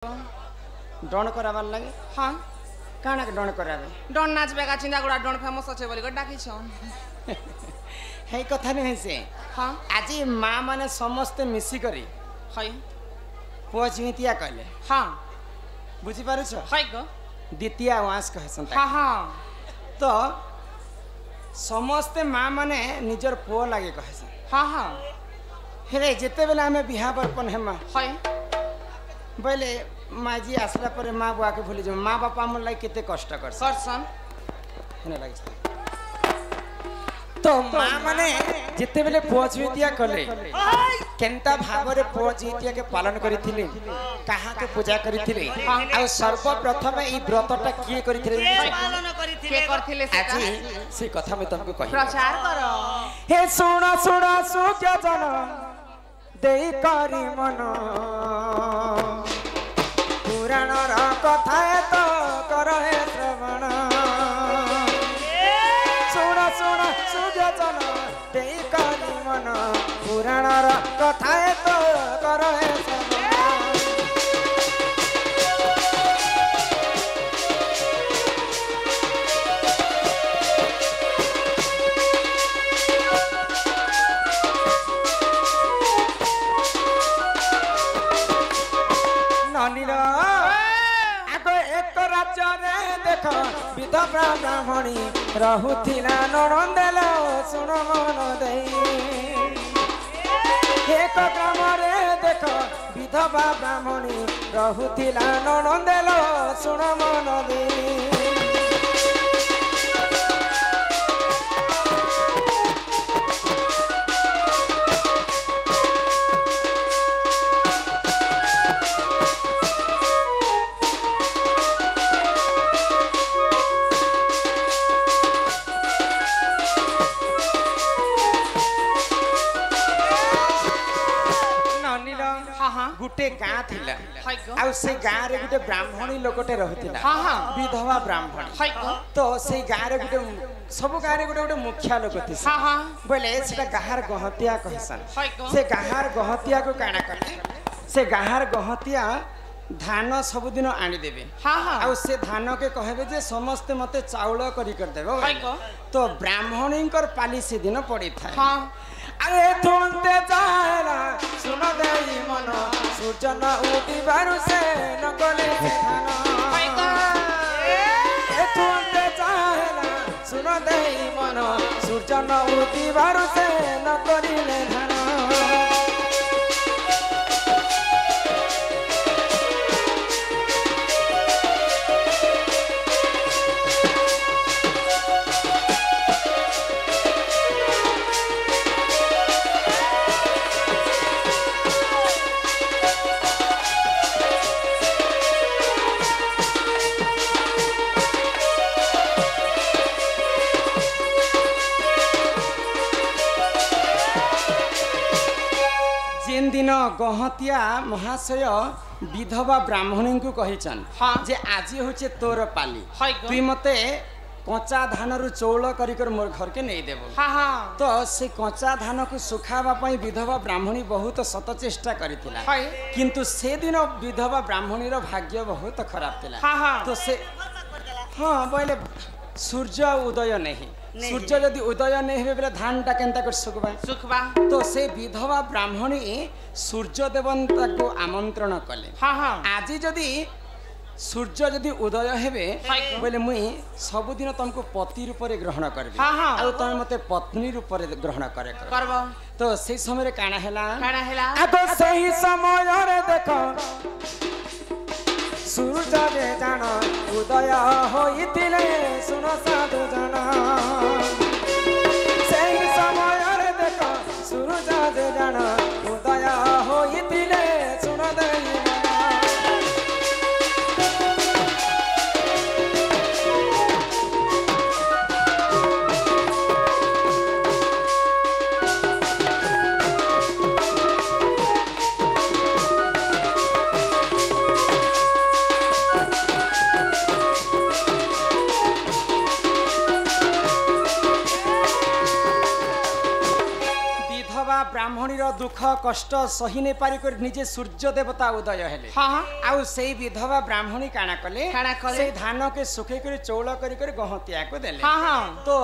डण कराबार लगे हाँ काना के डण कराबे डन नाच बेगा चिंदा गुड़ा डन फेमस अच्छे बोली को डाकी छन हे कथा नहीं से हाँ आज माँ माने समस्त मिसी करी है पुआ झिमितिया कहले हाँ बुझी पारे छ है को द्वितीय वास कहसन हाँ हाँ तो समस्त माँ माने निजर पुआ लागे कहसन हाँ हाँ हेरे जेते बेला हमें बिहा बरपन हेमा है बोले माँ जी आसला पर माँ बुआ के भूली जो माँ बापा मन लागे केते कष्ट करसन हेने लागे तो माँ माने जिते बेले पुअझितिया कले केनता भावरे पुअझितिया के पालन करिथिले कहाँ के पूजा करिथिले आ सर्वप्रथम ई व्रतटा किए करिथिले पालन करिथिले के करथिले आज से कथा में तुमको कहि प्रचार करो हे सुना सुना सुख्य जन देई करी मन पुराण रा कथा तो कर हे श्रवण सुना सुना सुख्य जन देई करी मन पुराण रा कथा तो कर हे श्रवण देख विधवा ब्राह्मणी रहुथिला ननंदेल सुन मन देई एक ग्राम रे देख विधवा ब्राह्मणी रहुथिला ननंदेल सुन मन देई गुटे गाँ थिला आ से गाँ रे गुटे ब्राह्मणी लोकटे रहथिला हाँ हाँ विधवा ब्राह्मणी तो से गाँ रे गुटे सब गाँ रे गुटे गुटे मुखिया लोक थिस हाँ हाँ बोले सेटा गाहार गहतिया कहसन से गाहार गहतिया को काना करले से गाहार गहतिया धान सब दिन आनी देबे हाँ हाँ आ से धान के कहबे जे समस्त मते चाउल करी कर देबो तो ब्राह्मणी कर पाली से दिन पड़ी था हाँ अरे थोंते जाएला सुन देई मन सूचन उठी बारु से नकले से धान ए थोंते जाएला सुन देई मन सूचन उठी बारु से नकले धान दिन गहतिया महाशय विधवा ब्राह्मणी को कहिचन हाँ जे आज होचे तोर पाली तुई मते कच्चा धान रु चौल करिकर मोर घर के नहीं देबो हाँ हाँ तो से कच्चा धान को सुखावा पई विधवा ब्राह्मणी बहुत सत चेष्टा करितिला किंतु से दिन विधवा ब्राह्मणी रो भाग्य बहुत खराब थिला हाँ हाँ तो से हाँ बोले सूर्य उदय नहीं सूर्य यदि उदय नहीं हे बेले धान टा केनता कर सुखबा तो से विधवा ब्राह्मणी सूर्य देवता को आमंत्रण कले हाँ हाँ आज जदि सूर्य जदि उदय हेबे बोले मुई सब दिन तुमको पति रूप रे ग्रहण करबी हाँ हाँ आ तुम मते पत्नी रूप रे ग्रहण करे करबो तो से समय रे काना हेला आ तो सही समय रे देखो सूर्य रे जान उदय होइतिले सुन साधु जन सही समय रे देखो सूर्य रे जान उदय होइतिले सुन देई ब्राह्मणीर दुख कष्ट सही नहीं पारी कर निजे सूर्य देवता उदय हेले हाँ हाँ आउ सेई विधवा ब्राह्मणी काना कले काना कले? सेई धान के सुखे कर चौल कर गहतिया को देले हाँ हाँ तो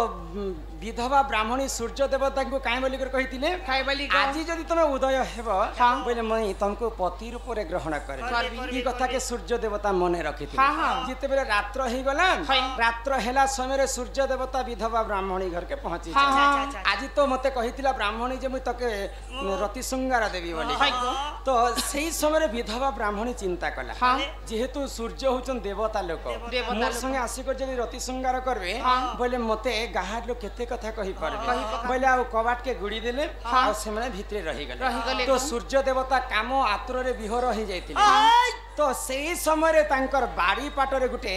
विधवा ब्राह्मणी सूर्य देवता को काई बोली कर कहिथिले खाई बोली आज जदि तमे उदय हेब हाँ। बोले मई तुमको पति रूप रे ग्रहण करे करबी। ई कथा के सूर्य देवता मने रखिथिले हाँ, हाँ। जिते बेले रात्र ही गला हाँ। रात्र हेला समय रे सूर्य देवता विधवा ब्राह्मणी घर के पहुंची हाँ, हाँ। आज तो मते कहिथिला ब्राह्मणी जे मु तके रति शृंगार देवी बोली हाँ। तो सेही समय रे विधवा ब्राह्मणी चिंता कला हाँ। जेहेतु सूर्य होचन देवता लोक देवता मोर लोक। संगे आसी कर जदि रति शृंगार करबे हाँ। बोले मते गाहार लोक केते कथा कहि परबे कहि पका। बोले आ कबाट के गुड़ी देले हाँ। आ सेमने भितरे रहि रहि गले गले तो एकदम। सूर्य देवता काम आतुर रे विहर हो जाइतिले तो सेही समय रे तांकर बाड़ी पाटरे गुटे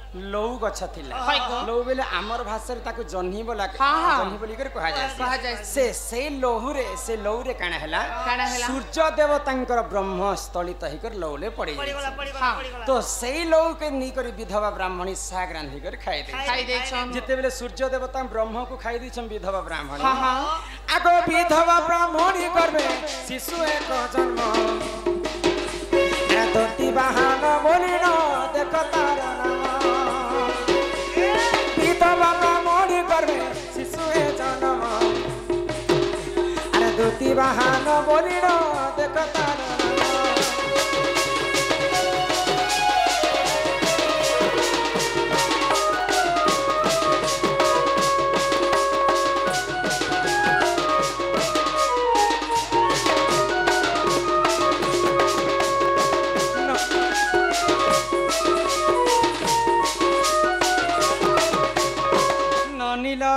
लौ गछ थिला हाय गो। लौ बेले हमर भाषा रे ताको जन्ही बोला हाँ, हाँ। जन्ही बोली कर कहा कहा जाय जाय। से लौरे काना हैला काना हैला? सूर्य देवतांकर ब्रह्म स्थलित ही कर लौले पड़ी हाँ तो सेही लौ के नी कर विधवा ब्राह्मणी साग रांधी कर खाई दे खाई दे छन जिते बेले सूर्य देवता ब्रह्म को खाई दी छम विधवा ब्राह्मणी हाँ हाँ आगो विधवा ब्राह्मणी करबे शिशु एक जन्म धरती बाहन बोली न देख तार नाम विधवा ब्राह्मणी करबे शिशु एक जन्म अरे धरती बाहन बोली न देख तार नाम ननीला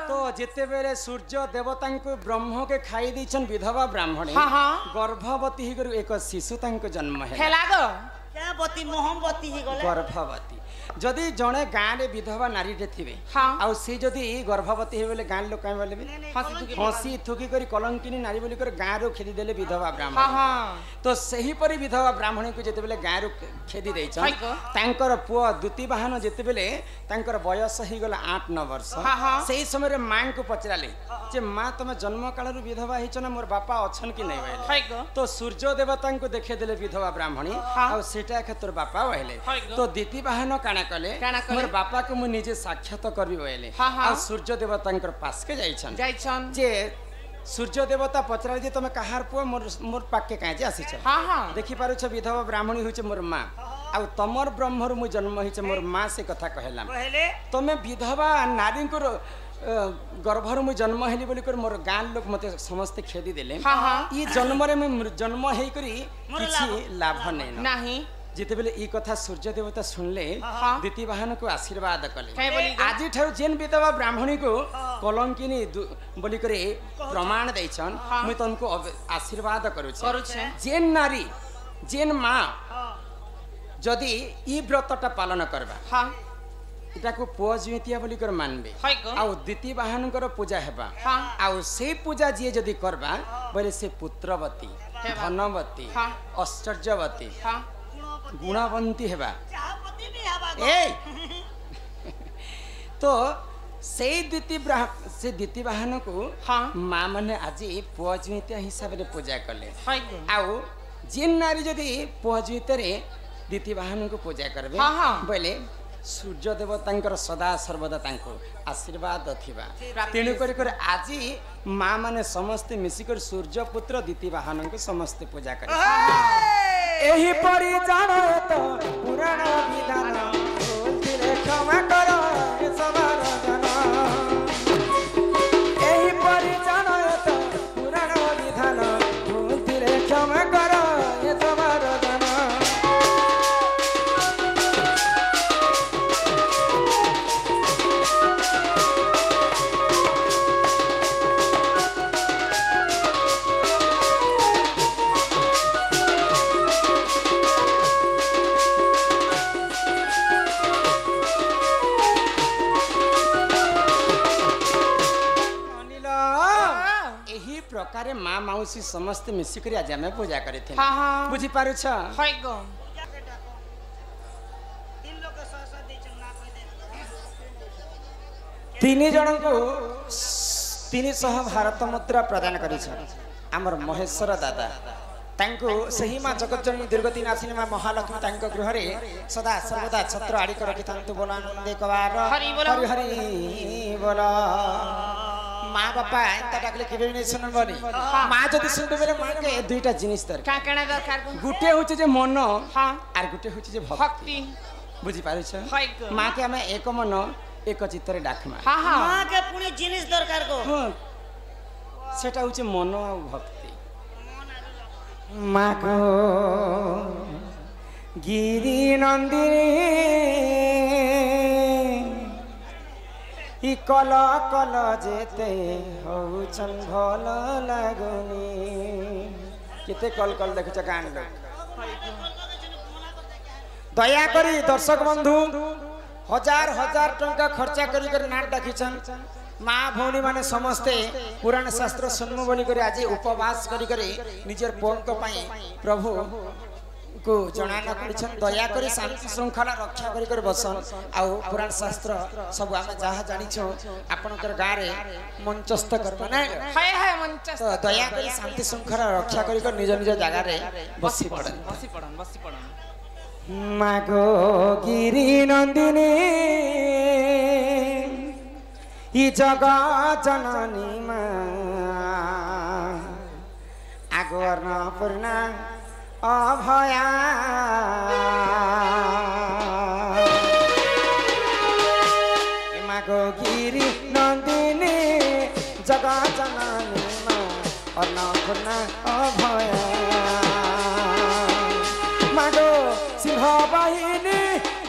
तो जिते बेले सूर्य देवता को ब्रह्म के खाई दीछन विधवा ब्राह्मणी हाँ हाँ गर्भवती ही कर एक शिशु तांको जन्म है हेला गो क्या बती मोहम्मती ही गले गर्भवती जदि जड़े गाँव रे विधवा नारी रे थिबे हाँ। आउ सी जदि गर्भवती हे बोले गाँव लोक काई बोले हंसी थुकी हंसी थुकी करी कलंकिनी नारी बोली कर गाँव रो खेदी देले विधवा हाँ ब्राह्मण हाँ तो सही परी विधवा ब्राह्मणी को जेते बेले गाँव रो खेदी देइछन हाय गो। तांकर पुआ दुती बाहन जेते बेले तांकर बयस ही गला 8-9 वर्ष हाँ, हाँ। सेही समय रे मां को पचराले जे मां तमे जन्म काल रो विधवा हिच ना मोर बापा अछन कि नै होइले हाय गो तो सूर्य देवता को देखे देले विधवा ब्राह्मणी हाँ। आ सेटा के तोर बापा होइले हाय गो। तो दीति बाहन काना कले काना कले? मोर बापा को मु निजे साक्षात करबी होइले हाँ, हाँ। आ सूर्य देवतांकर पास के जाइछन जाई छन जे सूर्य देवता पचराले जे तमे कहार पुआ मोर मोर पाके काहे जे आसी छ हाँ हाँ देखि पारु छ विधवा ब्राह्मणी होइछ मोर मां आ तमर ब्रह्मरु मु जन्म हिच मोर मां से कथा कहला पहले तमे विधवा नारी को गर्भरु मु जन्म हेली बोली कर मोर गाँ लोक मते समस्त खेदी देले हाँ, हाँ। ई जन्म रे मु जन्म हेई करी किछि लाभ नै न नहीं जिते बेले ई कथा सूर्य देवता सुनले हाँ। दीति बाहन को आशीर्वाद कले काई बोली गो? आज ठार जेन विधवा ब्राह्मणी को कलंकिनी बोली करे प्रमाण दैछन हाँ। मु तनको आशीर्वाद करू करू छे। जेन नारी जेन मां जदि ई व्रतटा पालन करबा हाँ इटा को पुआ जुतिया बोली कर मानबे हाय गो। आउ दीति बाहनकर पूजा हेबा हाँ। आउ से पूजा जे जदि करबा बोले से पुत्रवती हेबा। धनवती हाँ। ऐश्वर्यवती हाँ गुणवंती हेबा चाहपति भी हवा ए तो से दीति बाहन को हाँ। माँ माने आज पुआ जुतिया हिसाब रे पूजा कले हाय गो आउ जेन नारी जदि पुआ जुतरे दीति बाहन को पूजा करबे हाँ, हाँ। बोले सूर्य देवतांकर सदा सर्वदा तांको आशीर्वाद थिबा प्राप्ति तेणु कर आज माँ माने समस्त मिसिकर सूर्य पुत्र दीति बाहन को समस्त पूजा करे एही परि जानो तो पुराण विधान बोलथिले क्षमा करो हे सवार जन एही परि जानो तो पुराण विधान बोलथिले क्षमा करो हे सवार जन प्रकार माँ मौसी समस्त मिसिक आज आम पूजा करते हाँ, हाँ। बुझी पारु छ हाय गो तीन लोग के सह दे चलना कोई दे तीन जन को 300 भारत मुद्रा प्रदान करिछन हमर महेश्वर दादा तांको सही मां जगतजननी दुर्गति नाशिनी मां महालक्ष्मी तांको गृह रे सदा सर्वदा छत्र आड़ी कर रखितांतु बोलानंदे कवार हरि बोल। हरि हरि बोल माँ बापा एंता डाकले केबे नै सुनबनी माँ जदि सुनबे बेले माँ के दुईटा जिनिस दर का केना दरकार को गुटे होचे जे मन हां आर गुटे होचे जे भक्ति भक्ति बुझी पारिछ हाय को माँ के हमें एक मन एक चित्तरे डाकमा हां हां माँ के पुणी जिनिस दरकार को हाँ सेटा होचे मन आ भक्ति माँ को गिरी नंदिनी इ कल कल जेते होउछन भल लागुनी केते कल कल देखछ गान लोग दया करी दर्शक बंधु हजार हजार टंका खर्चा करी कर नाट डाकिछन माँ भौणी माने समस्ते पुराण शास्त्र सुनमु बोली करे आज उपवास करी करे निजर पौंक पाई प्रभु को जनान करिछन दया करी शांति श्रृंखला रक्षा करी कर बसन आउ पुराण शास्त्र सब आमे जहा जानि छो आपनकर गां रे मंचस्थ करबा ना हाय हाय मंचस्थ तो दया करी शांति श्रृंखला रक्षा करी कर निज निज जगह रे बसी पड़न बसी पड़न मागो गिरी नंदिनी इ जगा जननी मा आगोर पूर्णा अभया मागो गिरी नंदिनी जगा जननी मा अन्नपूर्णा अभया मागो सिंह बाहिनी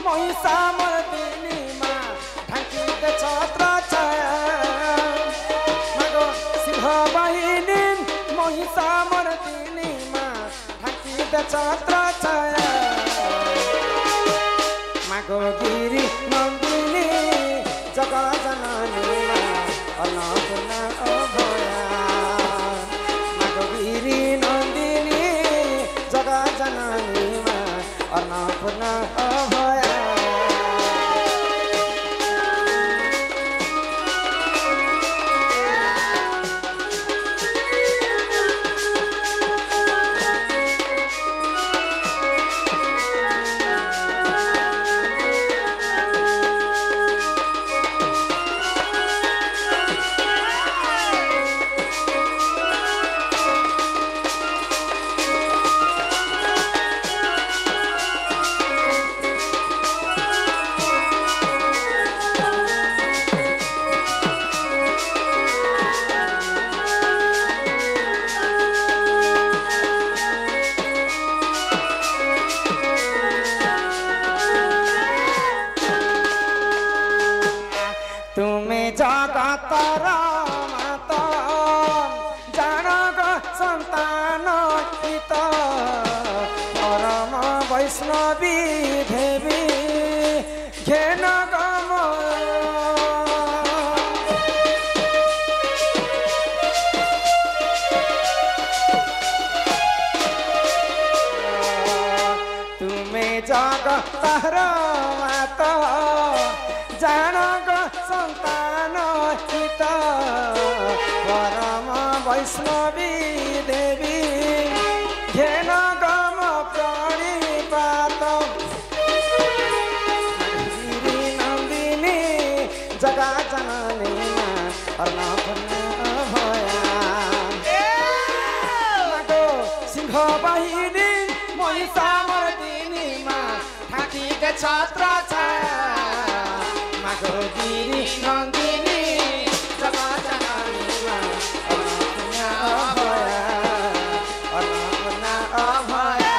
महिषा मर्दिनी मा ढांकी छत्र छाया मागो सिंह बाहिनी महिषा मर्दिनी मा ढांकी छत्र छाया मागो गिरी नंदिनी जगा जननी मा अन्नपूर्णा अभया मागो गिरी नंदिनी जगा जननी मा अन्नपूर्णा अभया वैष्णवी देवी घेन गम तुम्हें जगतर मात जान ग संतान हित परम वैष्णवी देवी घेन गम प्रणिपात गिरी नंदिनी जगा जननी अन्नपूर्णा अभया मागो सिंह बाहिनी महिषा मर्दिनी मा ढाकी छत्र छाया मागो गिरी नंदिनी जगा जननी मा अन्नपूर्णा अभया अन्नपूर्णा अभया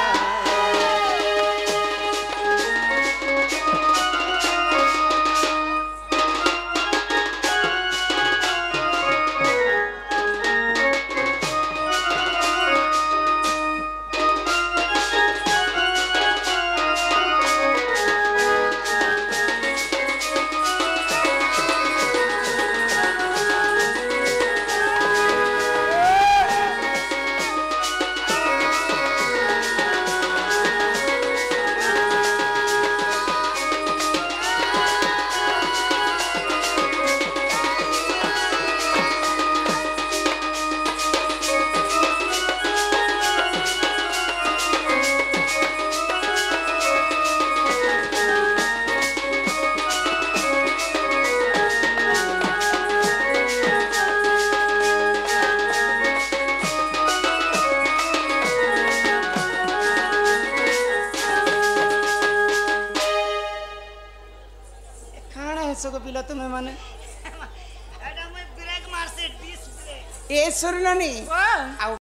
ମହିଷକୁ ପିଲା ତୁମେ ମାନେ ଏଟା ମୁଁ ବ୍ରେକ୍ ମାରছে ডিস ব্রেক ଏ ଶୁଣିଲନି ଓ ଆଉ